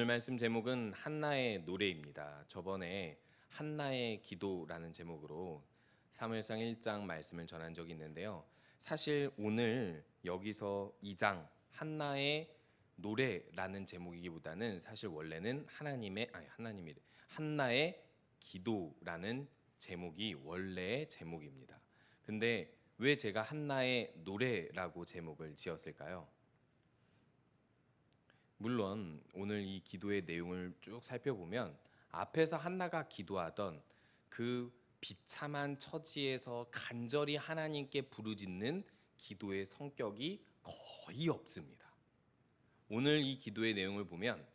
오늘 말씀 제목은 한나의 노래입니다. 저번에 한나의 기도라는 제목으로 사무엘상 1장 말씀을 전한 적이 있는데요. 사실 오늘 여기서 2장 한나의 노래라는 제목이기보다는 사실 원래는 한나의 기도라는 제목이 원래의 제목입니다. 근데 왜 제가 한나의 노래라고 제목을 지었을까요? 물론 오늘 이 기도의 내용을 쭉 살펴보면 앞에서 한나가 기도하던 그 비참한 처지에서 간절히 하나님께 부르짖는 기도의 성격이 거의 없습니다. 오늘 이 기도의 내용을 보면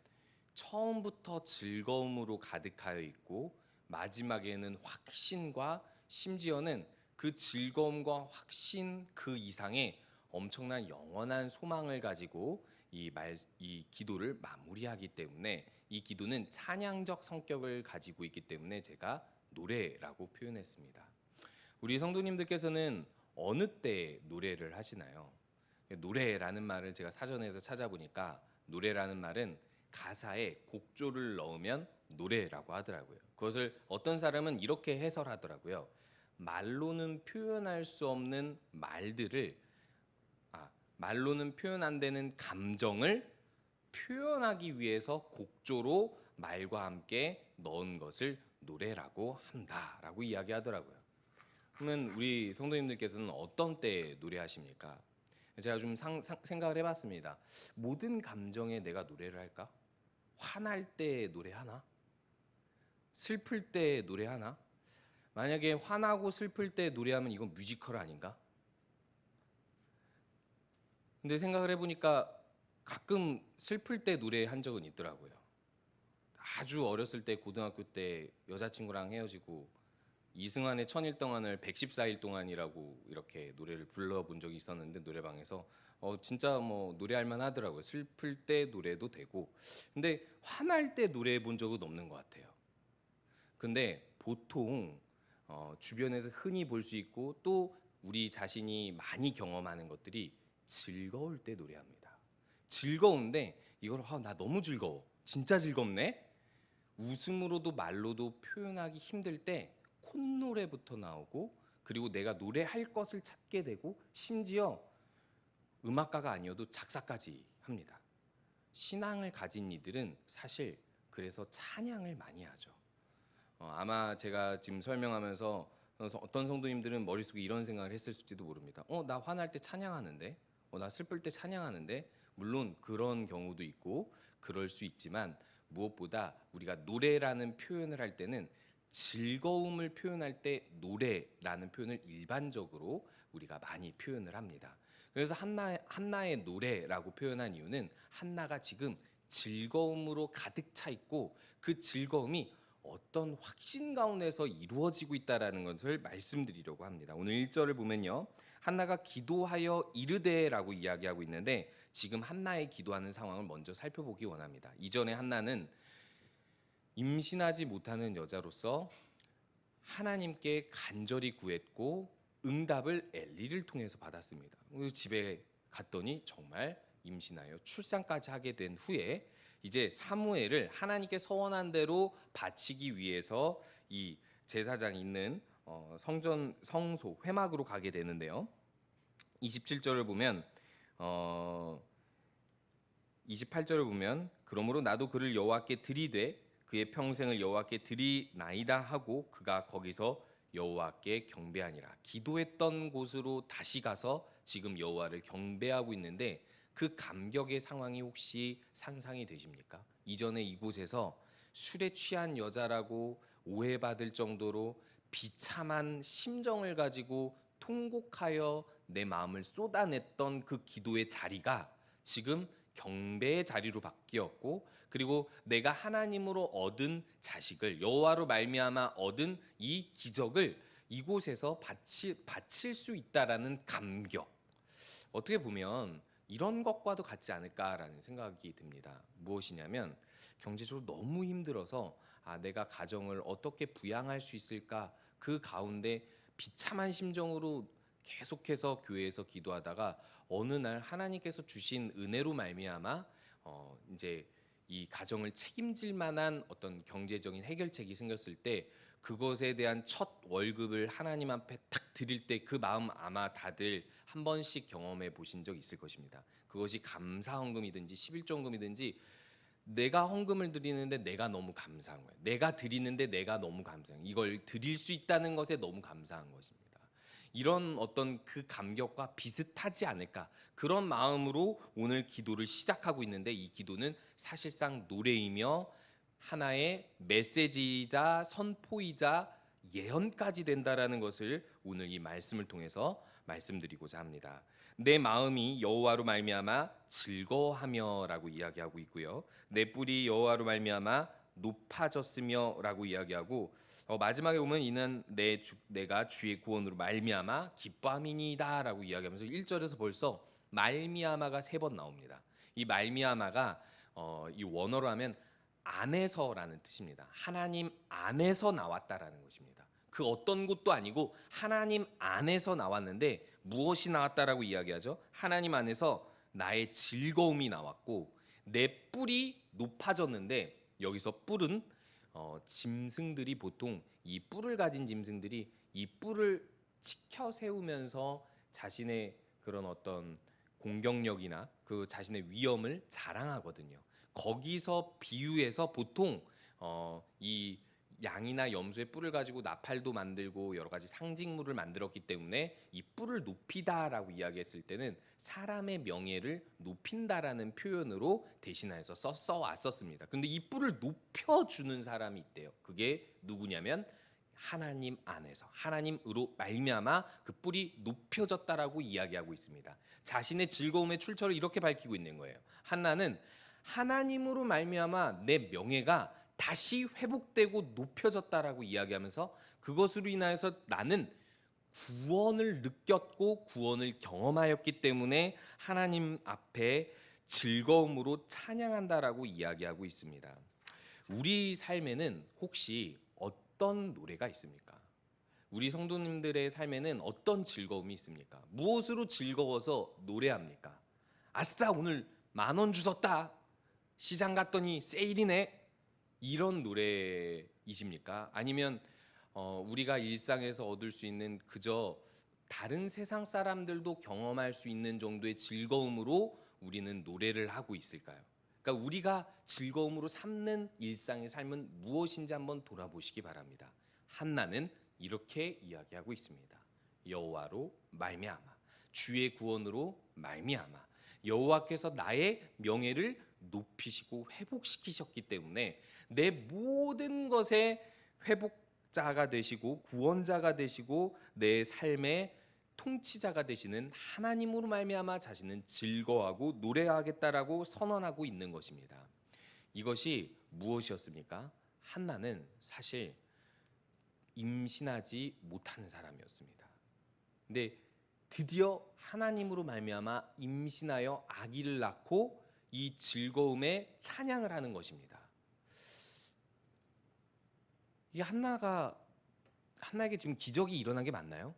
처음부터 즐거움으로 가득하여 있고 마지막에는 확신과 심지어는 그 즐거움과 확신 그 이상의 엄청난 영원한 소망을 가지고 이 기도를 마무리하기 때문에 이 기도는 찬양적 성격을 가지고 있기 때문에 제가 노래라고 표현했습니다. 우리 성도님들께서는 어느 때 노래를 하시나요? 노래라는 말을 제가 사전에서 찾아보니까 노래라는 말은 가사에 곡조를 넣으면 노래라고 하더라고요. 그것을 어떤 사람은 이렇게 해설하더라고요. 말로는 표현할 수 없는 말로는 표현 안 되는 감정을 표현하기 위해서 곡조로 말과 함께 넣은 것을 노래라고 한다라고 이야기하더라고요. 그러면 우리 성도님들께서는 어떤 때 노래하십니까? 제가 좀 생각을 해봤습니다. 모든 감정에 내가 노래를 할까? 화날 때 노래하나? 슬플 때 노래하나? 만약에 화나고 슬플 때 노래하면 이건 뮤지컬 아닌가? 근데 생각을 해보니까 가끔 슬플 때 노래한 적은 있더라고요. 아주 어렸을 때 고등학교 때 여자친구랑 헤어지고 이승환의 천일 동안을 114일 동안이라고 이렇게 노래를 불러본 적이 있었는데 노래방에서 진짜 뭐 노래할 만하더라고요. 슬플 때 노래도 되고. 근데 화날 때 노래해 본 적은 없는 것 같아요. 근데 보통 주변에서 흔히 볼 수 있고 또 우리 자신이 많이 경험하는 것들이 즐거울 때 노래합니다. 즐거운데 이걸 나 너무 즐거워. 진짜 즐겁네. 웃음으로도 말로도 표현하기 힘들 때 콧노래부터 나오고 그리고 내가 노래할 것을 찾게 되고 심지어 음악가가 아니어도 작사까지 합니다. 신앙을 가진 이들은 사실 그래서 찬양을 많이 하죠. 아마 제가 지금 설명하면서 어떤 성도님들은 머릿속에 이런 생각을 했을지도 모릅니다. 나 화날 때 찬양하는데, 나 슬플 때 찬양하는데, 물론 그런 경우도 있고 그럴 수 있지만 무엇보다 우리가 노래라는 표현을 할 때는 즐거움을 표현할 때 노래라는 표현을 일반적으로 우리가 많이 표현을 합니다. 그래서 한나의 노래라고 표현한 이유는 한나가 지금 즐거움으로 가득 차 있고 그 즐거움이 어떤 확신 가운데서 이루어지고 있다라는 것을 말씀드리려고 합니다. 오늘 1절을 보면요. 한나가 기도하여 이르되라고 이야기하고 있는데 지금 한나의 기도하는 상황을 먼저 살펴보기 원합니다. 이전에 한나는 임신하지 못하는 여자로서 하나님께 간절히 구했고 응답을 엘리를 통해서 받았습니다. 집에 갔더니 정말 임신하여 출산까지 하게 된 후에 이제 사무엘을 하나님께 서원한 대로 바치기 위해서 이 제사장이 있는 성소 회막으로 가게 되는데요. 27절을 보면 28절을 보면 그러므로 나도 그를 여호와께 드리되 그의 평생을 여호와께 드리나이다 하고 그가 거기서 여호와께 경배하니라. 기도했던 곳으로 다시 가서 지금 여호와를 경배하고 있는데 그 감격의 상황이 혹시 상상이 되십니까? 이전에 이곳에서 술에 취한 여자라고 오해받을 정도로 비참한 심정을 가지고 통곡하여 내 마음을 쏟아냈던 그 기도의 자리가 지금 경배의 자리로 바뀌었고 그리고 내가 하나님으로 얻은 자식을 여호와로 말미암아 얻은 이 기적을 이곳에서 바칠 수 있다라는 감격. 어떻게 보면 이런 것과도 같지 않을까라는 생각이 듭니다. 무엇이냐면 경제적으로 너무 힘들어서 내가 가정을 어떻게 부양할 수 있을까 그 가운데 비참한 심정으로 계속해서 교회에서 기도하다가 어느 날 하나님께서 주신 은혜로 말미암아 이제 이 가정을 책임질 만한 어떤 경제적인 해결책이 생겼을 때 그것에 대한 첫 월급을 하나님 앞에 탁 드릴 때 그 마음 아마 다들 한 번씩 경험해 보신 적 있을 것입니다. 그것이 감사 헌금이든지 11조 헌금이든지 내가 헌금을 드리는데 내가 너무 감사한 거예요. 내가 드리는데 내가 너무 감사한 거예요. 이걸 드릴 수 있다는 것에 너무 감사한 것입니다. 이런 어떤 그 감격과 비슷하지 않을까, 그런 마음으로 오늘 기도를 시작하고 있는데, 이 기도는 사실상 노래이며 하나의 메시지이자 선포이자 예언까지 된다라는 것을 오늘 이 말씀을 통해서 말씀드리고자 합니다. 내 마음이 여호와로 말미암아 즐거워하며라고 이야기하고 있고요. 내 뿔이 여호와로 말미암아 높아졌으며라고 이야기하고, 마지막에 보면 이는 내가 주의 구원으로 말미암아 기뻐함이니이다라고 이야기하면서 1절에서 벌써 말미암아가 3번 나옵니다. 이 말미암아가 이 원어로 하면 안에서라는 뜻입니다. 하나님 안에서 나왔다라는 것입니다. 그 어떤 곳도 아니고 하나님 안에서 나왔는데 무엇이 나왔다라고 이야기하죠? 하나님 안에서 나의 즐거움이 나왔고 내 뿔이 높아졌는데, 여기서 뿔은 짐승들이 보통 이 뿔을 가진 짐승들이 이 뿔을 치켜 세우면서 자신의 그런 어떤 공격력이나 그 자신의 위엄을 자랑하거든요. 거기서 비유해서 보통 이 양이나 염소의 뿔을 가지고 나팔도 만들고 여러 가지 상징물을 만들었기 때문에 이 뿔을 높이다라고 이야기했을 때는 사람의 명예를 높인다라는 표현으로 대신해서 써왔었습니다. 그런데 이 뿔을 높여주는 사람이 있대요. 그게 누구냐면 하나님 안에서 하나님으로 말미암아 그 뿔이 높여졌다라고 이야기하고 있습니다. 자신의 즐거움의 출처를 이렇게 밝히고 있는 거예요. 한나는 하나님으로 말미암아 내 명예가 다시 회복되고 높여졌다라고 이야기하면서 그것으로 인하여서 나는 구원을 느꼈고 구원을 경험하였기 때문에 하나님 앞에 즐거움으로 찬양한다라고 이야기하고 있습니다. 우리 삶에는 혹시 어떤 노래가 있습니까? 우리 성도님들의 삶에는 어떤 즐거움이 있습니까? 무엇으로 즐거워서 노래합니까? 아싸, 오늘 10,000원 주셨다. 시장 갔더니 세일이네. 이런 노래이십니까? 아니면 우리가 일상에서 얻을 수 있는 그저 다른 세상 사람들도 경험할 수 있는 정도의 즐거움으로 우리는 노래를 하고 있을까요? 그러니까 우리가 즐거움으로 삼는 일상의 삶은 무엇인지 한번 돌아보시기 바랍니다. 한나는 이렇게 이야기하고 있습니다. 여호와로 말미암아, 주의 구원으로 말미암아, 여호와께서 나의 명예를 높이시고 회복시키셨기 때문에 내 모든 것의 회복자가 되시고 구원자가 되시고 내 삶의 통치자가 되시는 하나님으로 말미암아 자신은 즐거워하고 노래하겠다라고 선언하고 있는 것입니다. 이것이 무엇이었습니까? 한나는 사실 임신하지 못하는 사람이었습니다. 근데 드디어 하나님으로 말미암아 임신하여 아기를 낳고 이 즐거움에 찬양을 하는 것입니다. 이게 한나에게 지금 기적이 일어난 게 맞나요?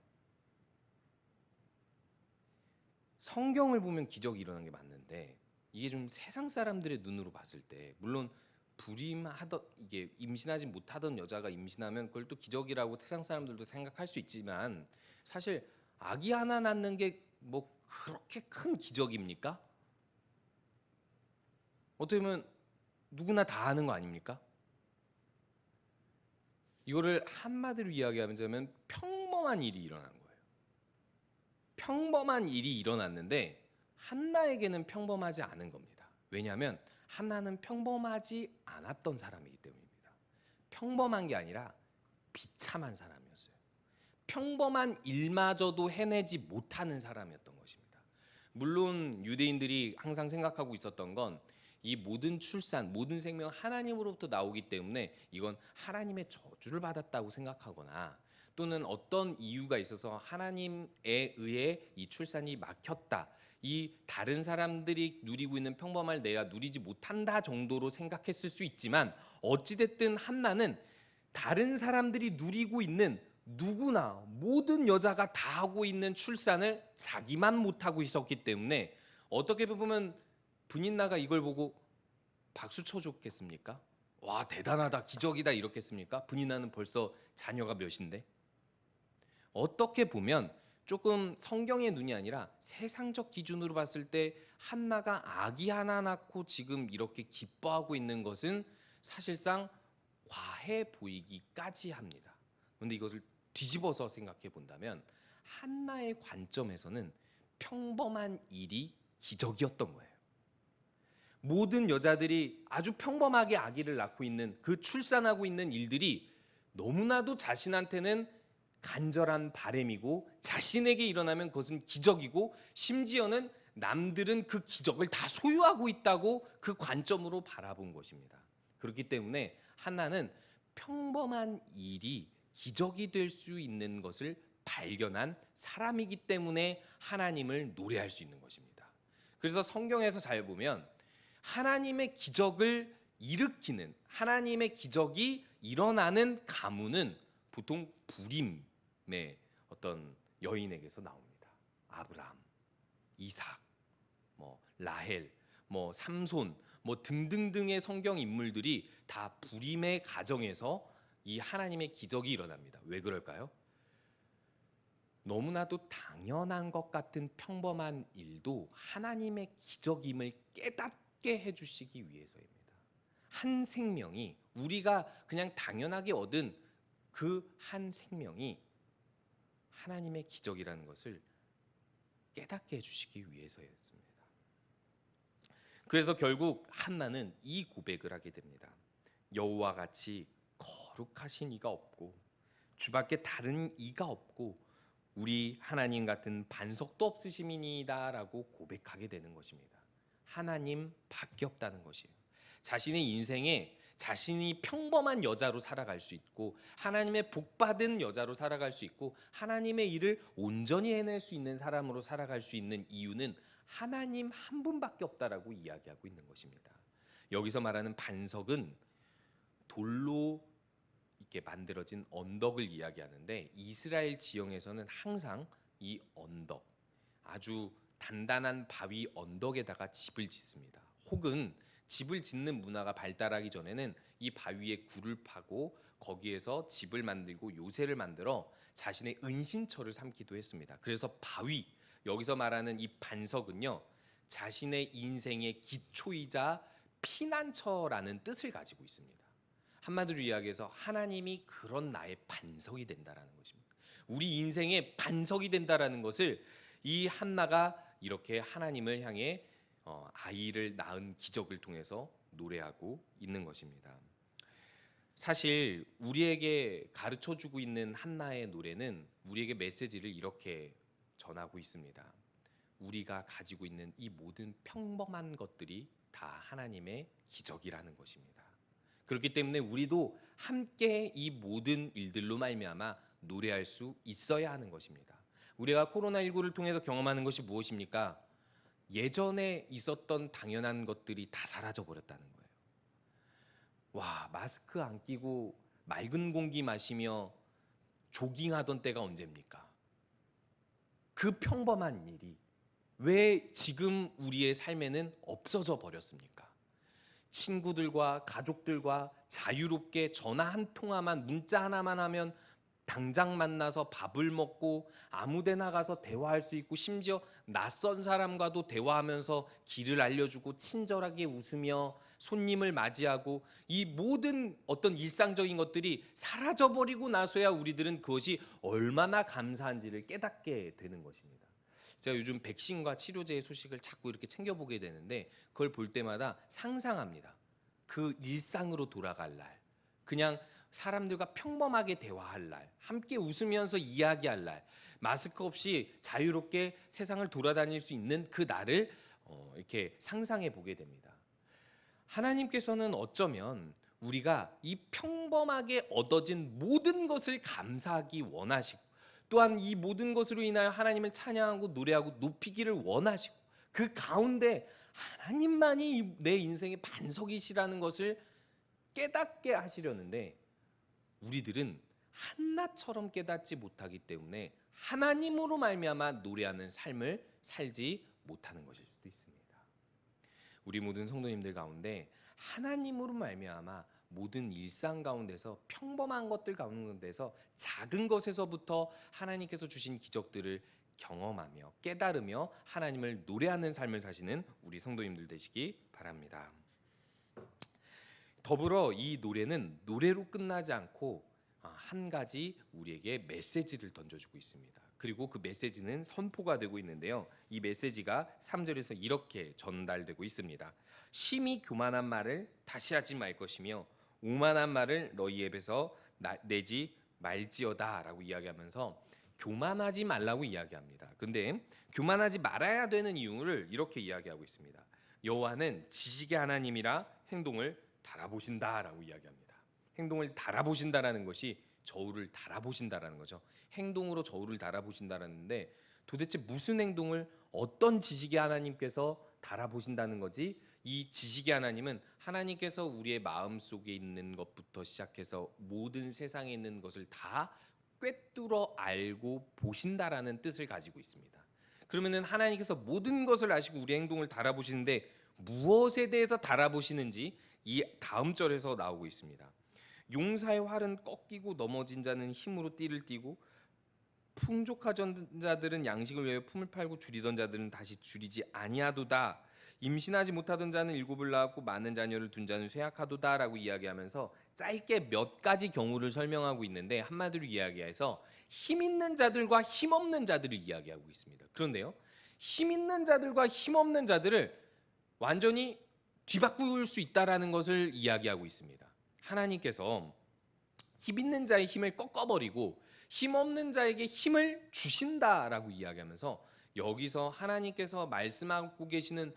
성경을 보면 기적이 일어난 게 맞는데 이게 좀 세상 사람들의 눈으로 봤을 때, 물론 이게 임신하지 못하던 여자가 임신하면 그걸 또 기적이라고 세상 사람들도 생각할 수 있지만, 사실 아기 하나 낳는 게 뭐 그렇게 큰 기적입니까? 어떻게 보면 누구나 다 하는 거 아닙니까? 이거를 한마디로 이야기하자면 평범한 일이 일어난 거예요. 평범한 일이 일어났는데 한나에게는 평범하지 않은 겁니다. 왜냐하면 한나는 평범하지 않았던 사람이기 때문입니다. 평범한 게 아니라 비참한 사람이었어요. 평범한 일마저도 해내지 못하는 사람이었던 것입니다. 물론 유대인들이 항상 생각하고 있었던 건 이 모든 출산, 모든 생명 하나님으로부터 나오기 때문에 이건 하나님의 저주를 받았다고 생각하거나, 또는 어떤 이유가 있어서 하나님에 의해 이 출산이 막혔다, 이 다른 사람들이 누리고 있는 평범함을 내가 누리지 못한다 정도로 생각했을 수 있지만, 어찌됐든 한나는 다른 사람들이 누리고 있는 누구나 모든 여자가 다 하고 있는 출산을 자기만 못하고 있었기 때문에, 어떻게 보면 분인나가 이걸 보고 박수 쳐줬겠습니까? 와, 대단하다, 기적이다 이렇겠습니까? 분이나는 벌써 자녀가 몇인데? 어떻게 보면 조금 성경의 눈이 아니라 세상적 기준으로 봤을 때 한나가 아기 하나 낳고 지금 이렇게 기뻐하고 있는 것은 사실상 과해 보이기까지 합니다. 그런데 이것을 뒤집어서 생각해 본다면 한나의 관점에서는 평범한 일이 기적이었던 거예요. 모든 여자들이 아주 평범하게 아기를 낳고 있는 그 출산하고 있는 일들이 너무나도 자신한테는 간절한 바램이고 자신에게 일어나면 그것은 기적이고 심지어는 남들은 그 기적을 다 소유하고 있다고 그 관점으로 바라본 것입니다. 그렇기 때문에 한나는 평범한 일이 기적이 될 수 있는 것을 발견한 사람이기 때문에 하나님을 노래할 수 있는 것입니다. 그래서 성경에서 잘 보면 하나님의 기적을 일으키는, 하나님의 기적이 일어나는 가문은 보통 불임의 어떤 여인에게서 나옵니다. 아브라함, 이삭, 라헬, 삼손, 등등등의 성경 인물들이 다 불임의 가정에서 이 하나님의 기적이 일어납니다. 왜 그럴까요? 너무나도 당연한 것 같은 평범한 일도 하나님의 기적임을 깨닫게 해주시기 위해서입니다. 한 생명이, 우리가 그냥 당연하게 얻은 그 한 생명이 하나님의 기적이라는 것을 깨닫게 해주시기 위해서였습니다. 그래서 결국 한나는 이 고백을 하게 됩니다. 여호와 같이 거룩하신 이가 없고 주밖에 다른 이가 없고 우리 하나님 같은 반석도 없으심이니이다라고 고백하게 되는 것입니다. 하나님밖에 없다는 것이에요. 자신의 인생에 자신이 평범한 여자로 살아갈 수 있고 하나님의 복받은 여자로 살아갈 수 있고 하나님의 일을 온전히 해낼 수 있는 사람으로 살아갈 수 있는 이유는 하나님 한 분밖에 없다라고 이야기하고 있는 것입니다. 여기서 말하는 반석은 돌로 이렇게 만들어진 언덕을 이야기하는데 이스라엘 지형에서는 항상 이 언덕, 아주 단단한 바위 언덕에다가 집을 짓습니다. 혹은 집을 짓는 문화가 발달하기 전에는 이 바위에 굴을 파고 거기에서 집을 만들고 요새를 만들어 자신의 은신처를 삼기도 했습니다. 그래서 바위, 여기서 말하는 이 반석은요, 자신의 인생의 기초이자 피난처라는 뜻을 가지고 있습니다. 한마디로 이야기해서 하나님이 그런 나의 반석이 된다라는 것입니다. 우리 인생의 반석이 된다라는 것을 이 한나가 이렇게 하나님을 향해 아이를 낳은 기적을 통해서 노래하고 있는 것입니다. 사실 우리에게 가르쳐주고 있는 한나의 노래는 우리에게 메시지를 이렇게 전하고 있습니다. 우리가 가지고 있는 이 모든 평범한 것들이 다 하나님의 기적이라는 것입니다. 그렇기 때문에 우리도 함께 이 모든 일들로 말미암아 노래할 수 있어야 하는 것입니다. 우리가 코로나19를 통해서 경험하는 것이 무엇입니까? 예전에 있었던 당연한 것들이 다 사라져 버렸다는 거예요. 와, 마스크 안 끼고 맑은 공기 마시며 조깅하던 때가 언제입니까? 그 평범한 일이 왜 지금 우리의 삶에는 없어져 버렸습니까? 친구들과 가족들과 자유롭게 전화 한 통화만, 문자 하나만 하면 당장 만나서 밥을 먹고 아무데나 가서 대화할 수 있고 심지어 낯선 사람과도 대화하면서 길을 알려주고 친절하게 웃으며 손님을 맞이하고 이 모든 어떤 일상적인 것들이 사라져버리고 나서야 우리들은 그것이 얼마나 감사한지를 깨닫게 되는 것입니다. 제가 요즘 백신과 치료제의 소식을 자꾸 이렇게 챙겨보게 되는데 그걸 볼 때마다 상상합니다. 그 일상으로 돌아갈 날, 그냥 사람들과 평범하게 대화할 날, 함께 웃으면서 이야기할 날, 마스크 없이 자유롭게 세상을 돌아다닐 수 있는 그 날을 이렇게 상상해 보게 됩니다. 하나님께서는 어쩌면 우리가 이 평범하게 얻어진 모든 것을 감사하기 원하시고 또한 이 모든 것으로 인하여 하나님을 찬양하고 노래하고 높이기를 원하시고 그 가운데 하나님만이 내 인생의 반석이시라는 것을 깨닫게 하시려는데 우리들은 한나처럼 깨닫지 못하기 때문에 하나님으로 말미암아 노래하는 삶을 살지 못하는 것일 수도 있습니다. 우리 모든 성도님들 가운데 하나님으로 말미암아 모든 일상 가운데서 평범한 것들 가운데서 작은 것에서부터 하나님께서 주신 기적들을 경험하며 깨달으며 하나님을 노래하는 삶을 사시는 우리 성도님들 되시기 바랍니다. 더불어 이 노래는 노래로 끝나지 않고 한 가지 우리에게 메시지를 던져주고 있습니다. 그리고 그 메시지는 선포가 되고 있는데요. 이 메시지가 3절에서 이렇게 전달되고 있습니다. 심히 교만한 말을 다시 하지 말 것이며 오만한 말을 너희 입에서 내지 말지어다 라고 이야기하면서 교만하지 말라고 이야기합니다. 근데 교만하지 말아야 되는 이유를 이렇게 이야기하고 있습니다. 여호와는 지식의 하나님이라 행동을 달아보신다라고 이야기합니다. 행동을 달아보신다라는 것이 저울을 달아보신다라는 거죠. 행동으로 저울을 달아보신다라는데 도대체 무슨 행동을 어떤 지식의 하나님께서 달아보신다는 거지? 이 지식의 하나님은 하나님께서 우리의 마음속에 있는 것부터 시작해서 모든 세상에 있는 것을 다 꿰뚫어 알고 보신다라는 뜻을 가지고 있습니다. 그러면은 하나님께서 모든 것을 아시고 우리의 행동을 달아보시는데 무엇에 대해서 달아보시는지 이 다음 절에서 나오고 있습니다. 용사의 활은 꺾이고 넘어진 자는 힘으로 띠를 띠고 풍족하던 자들은 양식을 위하여 품을 팔고 줄이던 자들은 다시 줄이지 아니하도다. 임신하지 못하던 자는 일곱을 낳았고 많은 자녀를 둔 자는 쇠약하도다라고 이야기하면서 짧게 몇 가지 경우를 설명하고 있는데 한마디로 이야기해서 힘 있는 자들과 힘 없는 자들을 이야기하고 있습니다. 그런데요, 힘 있는 자들과 힘 없는 자들을 완전히 뒤바꿀 수 있다라는 것을 이야기하고 있습니다. 하나님께서 힘 있는 자의 힘을 꺾어버리고 힘 없는 자에게 힘을 주신다라고 이야기하면서 여기서 하나님께서 말씀하고 계시는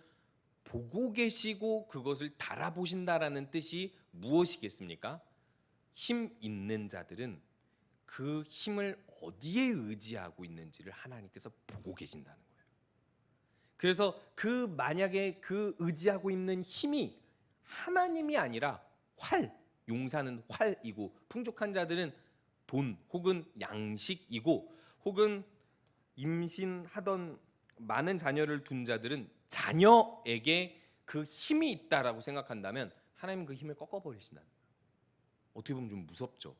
보고 계시고 그것을 달아보신다라는 뜻이 무엇이겠습니까? 힘 있는 자들은 그 힘을 어디에 의지하고 있는지를 하나님께서 보고 계신다는 거예요. 그래서 만약에 그 의지하고 있는 힘이 하나님이 아니라 용사는 활이고 풍족한 자들은 돈 혹은 양식이고 혹은 임신하던 많은 자녀를 둔 자들은 자녀에게 그 힘이 있다라고 생각한다면 하나님은 그 힘을 꺾어버리신다는 거예요. 어떻게 보면 좀 무섭죠.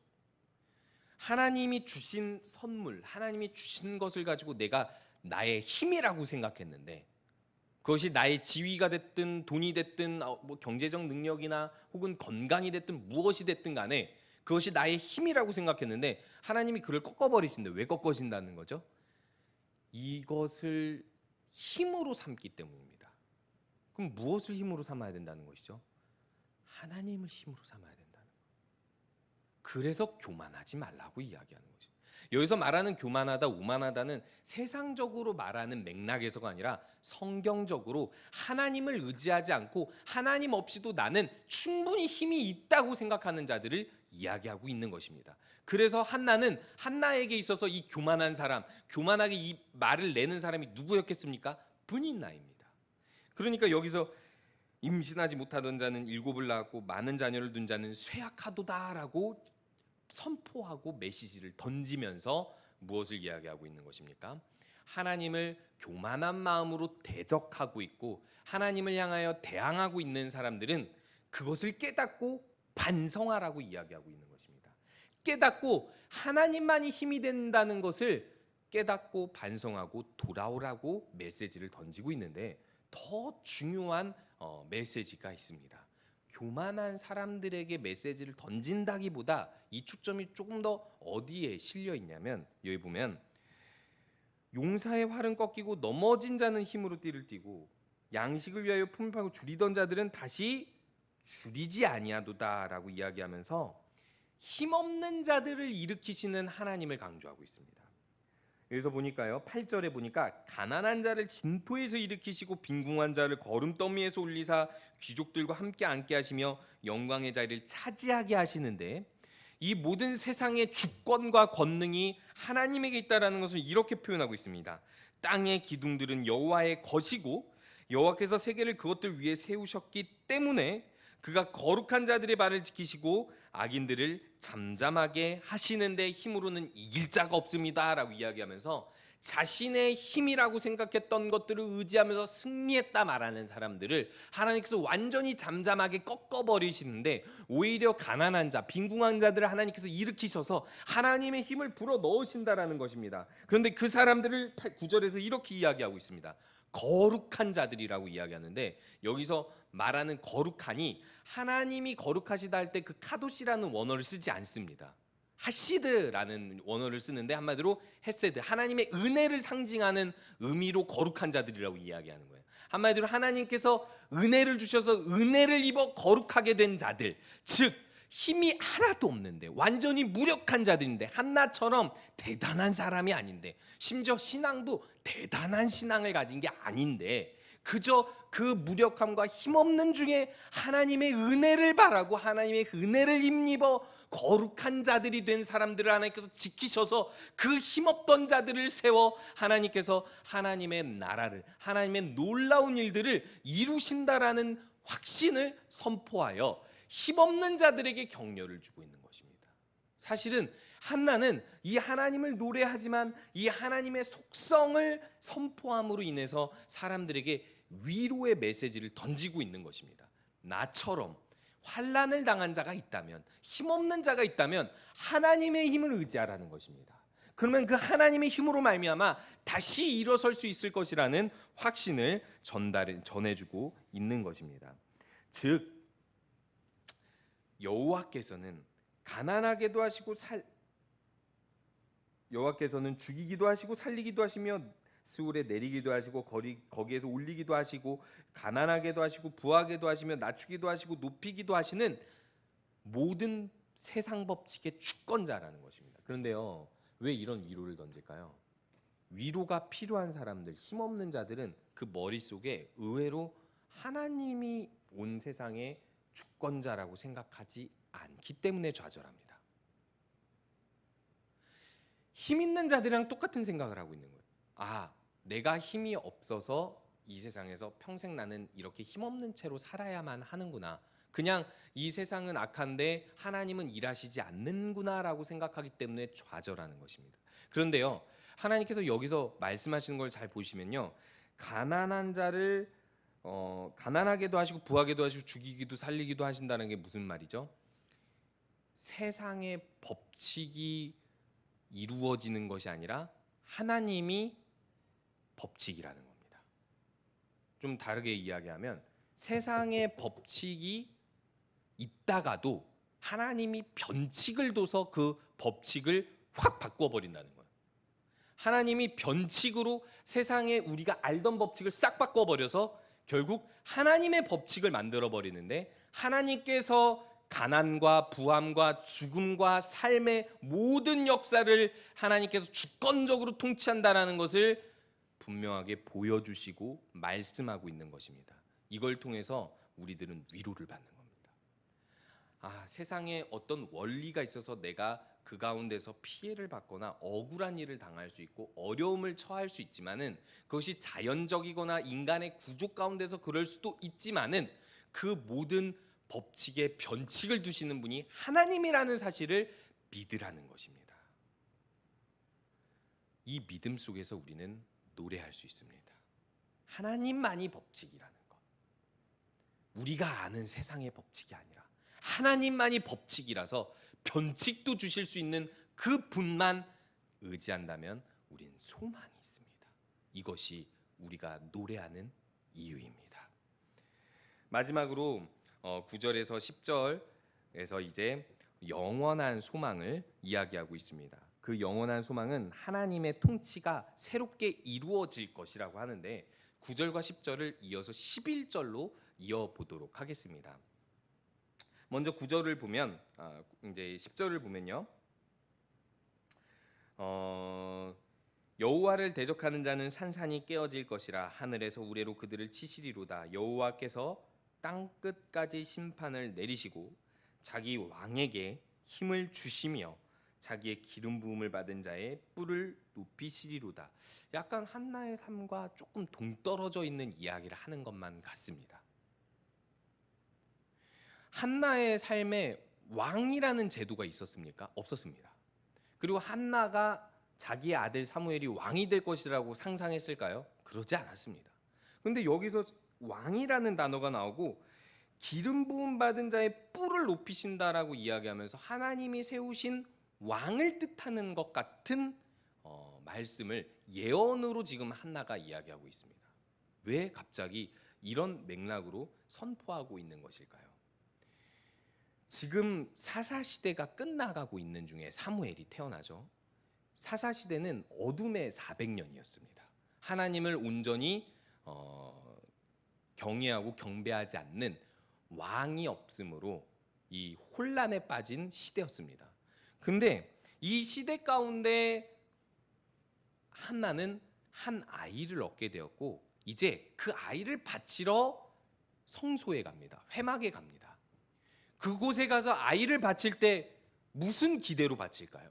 하나님이 주신 선물, 하나님이 주신 것을 가지고 내가 나의 힘이라고 생각했는데 그것이 나의 지위가 됐든 돈이 됐든 뭐 경제적 능력이나 혹은 건강이 됐든 무엇이 됐든 간에 그것이 나의 힘이라고 생각했는데 하나님이 그를 꺾어버리신데 왜 꺾어진다는 거죠? 이것을 힘으로 삼기 때문입니다. 그럼 무엇을 힘으로 삼아야 된다는 것이죠? 하나님을 힘으로 삼아야 된다는 거예요. 그래서 교만하지 말라고 이야기하는 거죠. 여기서 말하는 교만하다, 오만하다는 세상적으로 말하는 맥락에서가 아니라 성경적으로 하나님을 의지하지 않고 하나님 없이도 나는 충분히 힘이 있다고 생각하는 자들을 이야기하고 있는 것입니다. 그래서 한나에게 있어서 이 교만한 사람, 교만하게 이 말을 내는 사람이 누구였겠습니까? 브닛나입니다. 그러니까 여기서 임신하지 못하던 자는 일곱을 낳았고 많은 자녀를 둔 자는 쇠약하도다라고 선포하고 메시지를 던지면서 무엇을 이야기하고 있는 것입니까? 하나님을 교만한 마음으로 대적하고 있고 하나님을 향하여 대항하고 있는 사람들은 그것을 깨닫고 반성하라고 이야기하고 있는 것입니다. 깨닫고 하나님만이 힘이 된다는 것을 깨닫고 반성하고 돌아오라고 메시지를 던지고 있는데 더 중요한 메시지가 있습니다. 교만한 사람들에게 메시지를 던진다기보다 이 초점이 조금 더 어디에 실려 있냐면 여기 보면 용사의 활은 꺾이고 넘어진 자는 힘으로 띠를 띠고 양식을 위하여 품을 팔고 줄이던 자들은 다시 줄이지 아니하도다라고 이야기하면서 힘없는 자들을 일으키시는 하나님을 강조하고 있습니다. 여기서 보니까요 8절에 보니까 가난한 자를 진토에서 일으키시고 빈궁한 자를 거름더미에서 올리사 귀족들과 함께 앉게 하시며 영광의 자리를 차지하게 하시는데 이 모든 세상의 주권과 권능이 하나님에게 있다라는 것을 이렇게 표현하고 있습니다. 땅의 기둥들은 여호와의 것이고 여호와께서 세계를 그것들 위에 세우셨기 때문에 그가 거룩한 자들의 발을 지키시고 악인들을 잠잠하게 하시는데 힘으로는 이길 자가 없습니다라고 이야기하면서 자신의 힘이라고 생각했던 것들을 의지하면서 승리했다 말하는 사람들을 하나님께서 완전히 잠잠하게 꺾어버리시는데, 오히려 가난한 자, 빈궁한 자들을 하나님께서 일으키셔서 하나님의 힘을 불어 넣으신다라는 것입니다. 그런데 그 사람들을 9절에서 이렇게 이야기하고 있습니다. 거룩한 자들이라고 이야기하는데, 여기서 말하는 거룩하니 하나님이 거룩하시다 할 때 그 카도시라는 원어를 쓰지 않습니다. 하시드라는 원어를 쓰는데, 한마디로 헤세드, 하나님의 은혜를 상징하는 의미로 거룩한 자들이라고 이야기하는 거예요. 한마디로 하나님께서 은혜를 주셔서 은혜를 입어 거룩하게 된 자들, 즉 힘이 하나도 없는데 완전히 무력한 자들인데, 한나처럼 대단한 사람이 아닌데, 심지어 신앙도 대단한 신앙을 가진 게 아닌데, 그저 그 무력함과 힘없는 중에 하나님의 은혜를 바라고 하나님의 은혜를 힘입어 거룩한 자들이 된 사람들을 하나님께서 지키셔서 그 힘없던 자들을 세워 하나님께서 하나님의 나라를, 하나님의 놀라운 일들을 이루신다라는 확신을 선포하여 힘없는 자들에게 격려를 주고 있는 것입니다. 사실은 한나는 이 하나님을 노래하지만 이 하나님의 속성을 선포함으로 인해서 사람들에게 위로의 메시지를 던지고 있는 것입니다. 나처럼 환난을 당한 자가 있다면, 힘없는 자가 있다면 하나님의 힘을 의지하라는 것입니다. 그러면 그 하나님의 힘으로 말미암아 다시 일어설 수 있을 것이라는 확신을 전해주고 있는 것입니다. 즉 여호와께서는 가난하게도 하시고 여호와께서는 죽이기도 하시고 살리기도 하시며 스울에 내리기도 하시고 거기에서 올리기도 하시고 가난하게도 하시고 부하게도 하시며 낮추기도 하시고 높이기도 하시는 모든 세상 법칙의 주권자라는 것입니다. 그런데요, 왜 이런 위로를 던질까요? 위로가 필요한 사람들, 힘없는 자들은 그 머릿속에 의외로 하나님이 온 세상의 주권자라고 생각하지 않기 때문에 좌절합니다. 힘 있는 자들이랑 똑같은 생각을 하고 있는 거예요. 아, 내가 힘이 없어서 이 세상에서 평생 나는 이렇게 힘없는 채로 살아야만 하는구나. 그냥 이 세상은 악한데 하나님은 일하시지 않는구나라고 생각하기 때문에 좌절하는 것입니다. 그런데요, 하나님께서 여기서 말씀하시는 걸 잘 보시면요, 가난한 자를 가난하게도 하시고 부하게도 하시고 죽이기도 살리기도 하신다는 게 무슨 말이죠? 세상의 법칙이 이루어지는 것이 아니라 하나님이 법칙이라는 겁니다. 좀 다르게 이야기하면 세상의 법칙이 있다가도 하나님이 변칙을 둬서 그 법칙을 확 바꿔버린다는 거예요. 하나님이 변칙으로 세상에 우리가 알던 법칙을 싹 바꿔버려서 결국 하나님의 법칙을 만들어버리는데, 하나님께서 가난과 부함과 죽음과 삶의 모든 역사를 하나님께서 주권적으로 통치한다라는 것을 분명하게 보여주시고 말씀하고 있는 것입니다. 이걸 통해서 우리들은 위로를 받는 겁니다. 아, 세상에 어떤 원리가 있어서 내가 그 가운데서 피해를 받거나 억울한 일을 당할 수 있고 어려움을 처할 수 있지만은, 그것이 자연적이거나 인간의 구조 가운데서 그럴 수도 있지만은, 그 모든 법칙에 변칙을 두시는 분이 하나님이라는 사실을 믿으라는 것입니다. 이 믿음 속에서 우리는 노래할 수 있습니다. 하나님만이 법칙이라는 것. 우리가 아는 세상의 법칙이 아니라 하나님만이 법칙이라서 변칙도 주실 수 있는 그 분만 의지한다면 우린 소망이 있습니다. 이것이 우리가 노래하는 이유입니다. 마지막으로 9절에서 10절에서 이제 영원한 소망을 이야기하고 있습니다. 그 영원한 소망은 하나님의 통치가 새롭게 이루어질 것이라고 하는데, 9절과 10절을 이어서 11절로 이어보도록 하겠습니다. 먼저 9절을 보면 이제 10절을 보면요, 여호와를 대적하는 자는 산산이 깨어질 것이라. 하늘에서 우레로 그들을 치시리로다. 여호와께서 땅 끝까지 심판을 내리시고 자기 왕에게 힘을 주시며 자기의 기름 부음을 받은 자의 뿔을 높이시리로다. 약간 한나의 삶과 조금 동떨어져 있는 이야기를 하는 것만 같습니다. 한나의 삶에 왕이라는 제도가 있었습니까? 없었습니다. 그리고 한나가 자기의 아들 사무엘이 왕이 될 것이라고 상상했을까요? 그러지 않았습니다. 그런데 여기서 왕이라는 단어가 나오고 기름 부음 받은 자의 뿔을 높이신다라고 이야기하면서 하나님이 세우신 왕을 뜻하는 것 같은 말씀을 예언으로 지금 한나가 이야기하고 있습니다. 왜 갑자기 이런 맥락으로 선포하고 있는 것일까요? 지금 사사시대가 끝나가고 있는 중에 사무엘이 태어나죠. 사사시대는 어둠의 400년이었습니다. 하나님을 온전히 경외하고 경배하지 않는 왕이 없으므로 이 혼란에 빠진 시대였습니다. 근데 이 시대 가운데 한나는 한 아이를 얻게 되었고 이제 그 아이를 바치러 성소에 갑니다. 회막에 갑니다. 그곳에 가서 아이를 바칠 때 무슨 기대로 바칠까요?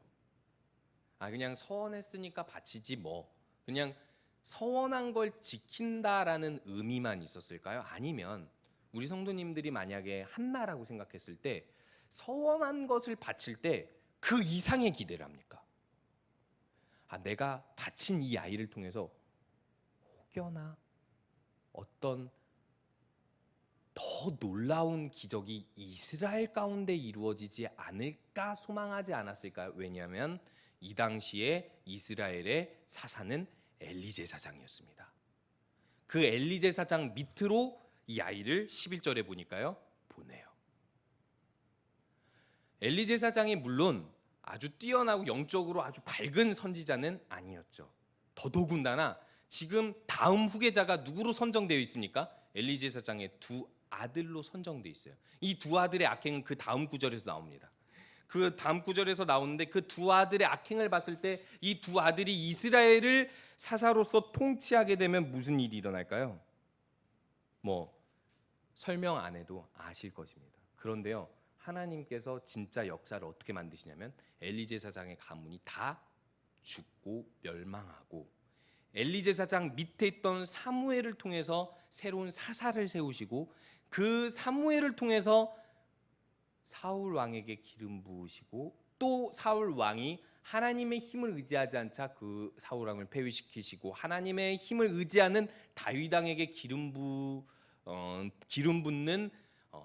그냥 서원했으니까 바치지 뭐. 그냥 서원한 걸 지킨다라는 의미만 있었을까요? 아니면 우리 성도님들이 만약에 한나라고 생각했을 때 서원한 것을 바칠 때 그 이상의 기대를 합니까? 내가 바친 이 아이를 통해서 혹여나 어떤 더 놀라운 기적이 이스라엘 가운데 이루어지지 않을까 소망하지 않았을까요? 왜냐하면 이 당시에 이스라엘의 사사는 엘리제사장이었습니다. 그 엘리제사장 밑으로 이 아이를 11절에 보니까요 보내요. 엘리제사장이 물론 아주 뛰어나고 영적으로 아주 밝은 선지자는 아니었죠. 더더군다나 지금 다음 후계자가 누구로 선정되어 있습니까? 엘리제사장의 두 아들로 선정되어 있어요. 이 두 아들의 악행은 그 다음 구절에서 나옵니다. 그 다음 구절에서 나오는데 그 두 아들의 악행을 봤을 때 이 두 아들이 이스라엘을 사사로서 통치하게 되면 무슨 일이 일어날까요? 설명 안 해도 아실 것입니다. 그런데요, 하나님께서 진짜 역사를 어떻게 만드시냐면 엘리제사장의 가문이 다 죽고 멸망하고 엘리제사장 밑에 있던 사무엘을 통해서 새로운 사사를 세우시고 그 사무엘을 통해서 사울 왕에게 기름 부으시고 또 사울 왕이 하나님의 힘을 의지하지 않자 그 사울 왕을 폐위시키시고 하나님의 힘을 의지하는 다윗 왕에게 기름 붓는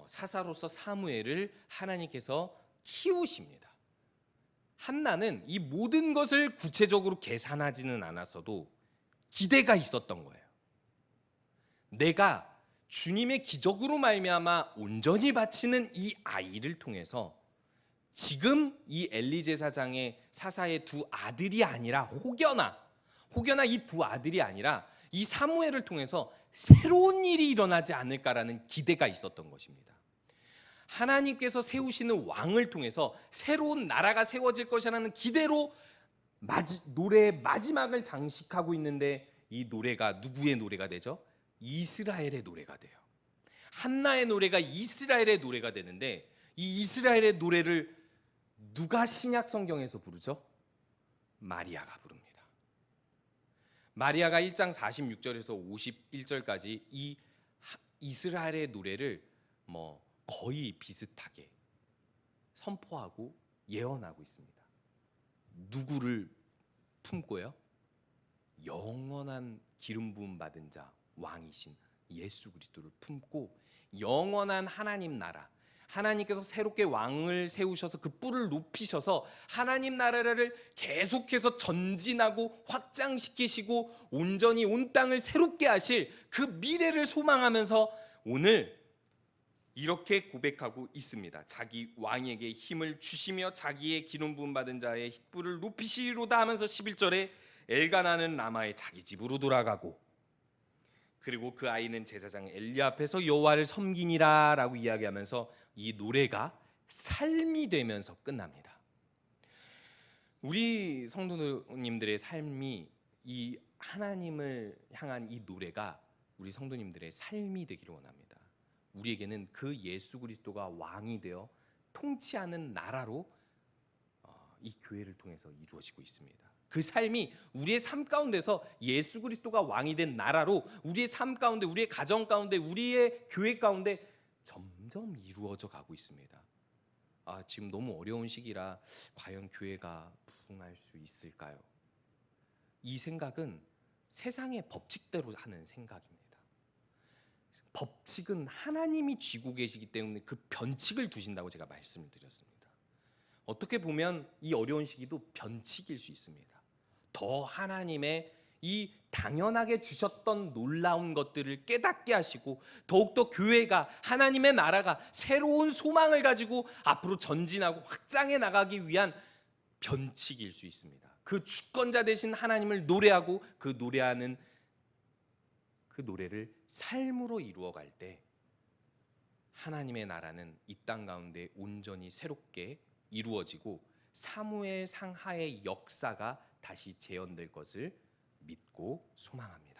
사사로서 사무엘을 하나님께서 키우십니다. 한나는 이 모든 것을 구체적으로 계산하지는 않았어도 기대가 있었던 거예요. 내가 주님의 기적으로 말미암아 온전히 바치는 이 아이를 통해서 지금 이 엘리제사장의 사사의 두 아들이 아니라 혹여나 이 두 아들이 아니라 이 사무엘을 통해서 새로운 일이 일어나지 않을까라는 기대가 있었던 것입니다. 하나님께서 세우시는 왕을 통해서 새로운 나라가 세워질 것이라는 기대로 노래의 마지막을 장식하고 있는데 이 노래가 누구의 노래가 되죠? 이스라엘의 노래가 돼요. 한나의 노래가 이스라엘의 노래가 되는데 이 이스라엘의 노래를 누가 신약 성경에서 부르죠? 마리아가 부릅니다. 마리아가 1장 46절에서 51절까지 이 이스라엘의 노래를 거의 비슷하게 선포하고 예언하고 있습니다. 누구를 품고요? 영원한 기름 부음 받은 자 왕이신 예수 그리스도를 품고 영원한 하나님 나라, 하나님께서 새롭게 왕을 세우셔서 그 뿔을 높이셔서 하나님 나라를 계속해서 전진하고 확장시키시고 온전히 온 땅을 새롭게 하실 그 미래를 소망하면서 오늘 이렇게 고백하고 있습니다. 자기 왕에게 힘을 주시며 자기의 기름 부음 받은 자의 뿔을 높이시리로다 하면서 11절에 엘가나는 라마의 자기 집으로 돌아가고 그리고 그 아이는 제사장 엘리 앞에서 여호와를 섬기니라 라고 이야기하면서 이 노래가 삶이 되면서 끝납니다. 우리 성도님들의 삶이 이 하나님을 향한 이 노래가 우리 성도님들의 삶이 되기를 원합니다. 우리에게는 그 예수 그리스도가 왕이 되어 통치하는 나라로 이 교회를 통해서 이루어지고 있습니다. 그 삶이 우리의 삶 가운데서 예수 그리스도가 왕이 된 나라로 우리의 삶 가운데, 우리의 가정 가운데, 우리의 교회 가운데 점점 이루어져 가고 있습니다. 지금 너무 어려운 시기라 과연 교회가 부흥할 수 있을까요? 이 생각은 세상의 법칙대로 하는 생각입니다. 법칙은 하나님이 쥐고 계시기 때문에 그 변칙을 두신다고 제가 말씀을 드렸습니다. 어떻게 보면 이 어려운 시기도 변칙일 수 있습니다. 더 하나님의 이 당연하게 주셨던 놀라운 것들을 깨닫게 하시고 더욱더 교회가 하나님의 나라가 새로운 소망을 가지고 앞으로 전진하고 확장해 나가기 위한 변칙일 수 있습니다. 그 주권자 되신 하나님을 노래하고 그 노래하는 그 노래를 삶으로 이루어갈 때 하나님의 나라는 이 땅 가운데 온전히 새롭게 이루어지고 사무엘 상하의 역사가 다시 재현될 것을 믿고 소망합니다.